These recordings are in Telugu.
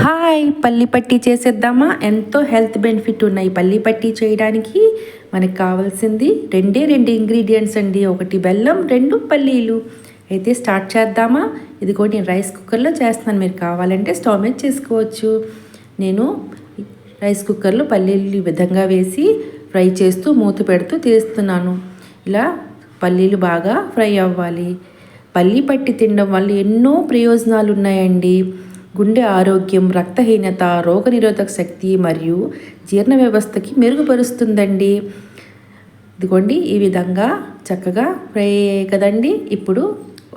హాయ్, పల్లి పట్టి చేసేద్దామా? ఎంతో హెల్త్ బెనిఫిట్ ఉన్నాయి పల్లి పట్టి చేయడానికి. మనకు కావాల్సింది రెండు ఇంగ్రీడియంట్స్ అండి. ఒకటి బెల్లం, 2 పల్లీలు. అయితే స్టార్ట్ చేద్దామా? ఇదిగో నేను రైస్ కుక్కర్లో చేస్తున్నాను. మీరు కావాలంటే స్టవ్ మీద చేసుకోవచ్చు. నేను రైస్ కుక్కర్లో పల్లీలు ఈ విధంగా వేసి ఫ్రై చేస్తూ మూత పెడుతూ తీస్తున్నాను. ఇలా పల్లీలు బాగా ఫ్రై అవ్వాలి. పల్లి పట్టి తినడం వల్ల ఎన్నో ప్రయోజనాలు ఉన్నాయండి. గుండె ఆరోగ్యం, రక్తహీనత, రోగనిరోధక శక్తి మరియు జీర్ణ వ్యవస్థకి మెరుగుపరుస్తుందండి. ఇదిగోండి ఈ విధంగా చక్కగా ఫ్రై అయ్యాయి కదండి. ఇప్పుడు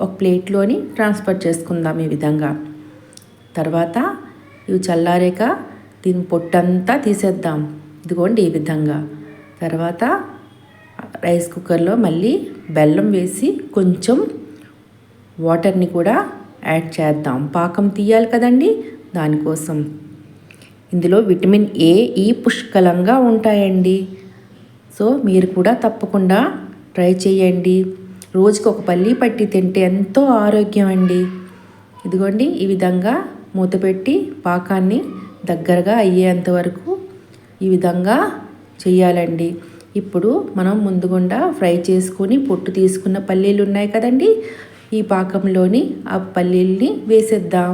ఒక ప్లేట్లోని ట్రాన్స్ఫర్ చేసుకుందాం ఈ విధంగా. తర్వాత ఇవి చల్లారాక దీని పొట్టంతా తీసేద్దాం. ఇదిగోండి ఈ విధంగా. తర్వాత రైస్ కుక్కర్లో మళ్ళీ బెల్లం వేసి కొంచెం వాటర్ని కూడా యాడ్ చేద్దాం. పాకం తీయాలి కదండి, దానికోసం. ఇందులో విటమిన్ ఏ, ఈ పుష్కలంగా ఉంటాయండి. సో మీరు కూడా తప్పకుండా ట్రై చేయండి. రోజుకి ఒక పల్లి పట్టి తింటే ఎంతో ఆరోగ్యం అండి. ఇదిగోండి ఈ విధంగా మూత పెట్టి పాకాన్ని దగ్గరగా అయ్యేంత వరకు ఈ విధంగా చేయాలండి. ఇప్పుడు మనం ముందుగుండా ఫ్రై చేసుకొని పొట్టు తీసుకున్న పల్లీలు ఉన్నాయి కదండి, ఈ పాకంలోని ఆ పల్లీల్ని వేసేద్దాం.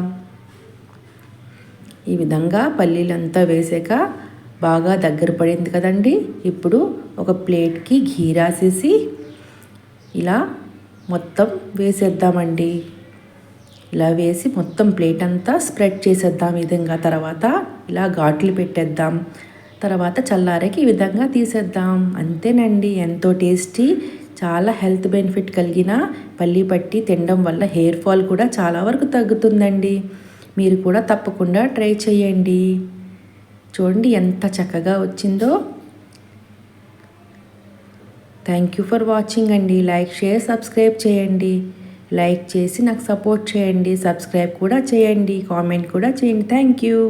ఈ విధంగా పల్లీలంతా వేసాక బాగా దగ్గర పడింది కదండి. ఇప్పుడు ఒక ప్లేట్కి ఘీ రాసేసి ఇలా మొత్తం వేసేద్దామండి. ఇలా వేసి మొత్తం ప్లేట్ అంతా స్ప్రెడ్ చేసేద్దాం ఈ విధంగా. తర్వాత ఇలా ఘాట్లు పెట్టేద్దాం. తర్వాత చల్లారకి ఈ విధంగా తీసేద్దాం. అంతేనండి, ఎంతో టేస్టీ, చాలా హెల్త్ బెనిఫిట్ కలిగిన పల్లి పట్టి తినడం వల్ల హెయిర్ ఫాల్ కూడా చాలా వరకు తగ్గుతుందండి. మీరు కూడా తప్పకుండా ట్రై చేయండి. చూడండి ఎంత చక్కగా వచ్చిందో. థ్యాంక్ యూ ఫర్ వాచింగ్ అండి. లైక్, షేర్, సబ్స్క్రైబ్ చేయండి. లైక్ చేసి నాకు సపోర్ట్ చేయండి. సబ్స్క్రైబ్ కూడా చేయండి. కామెంట్ కూడా చేయండి. Thank you.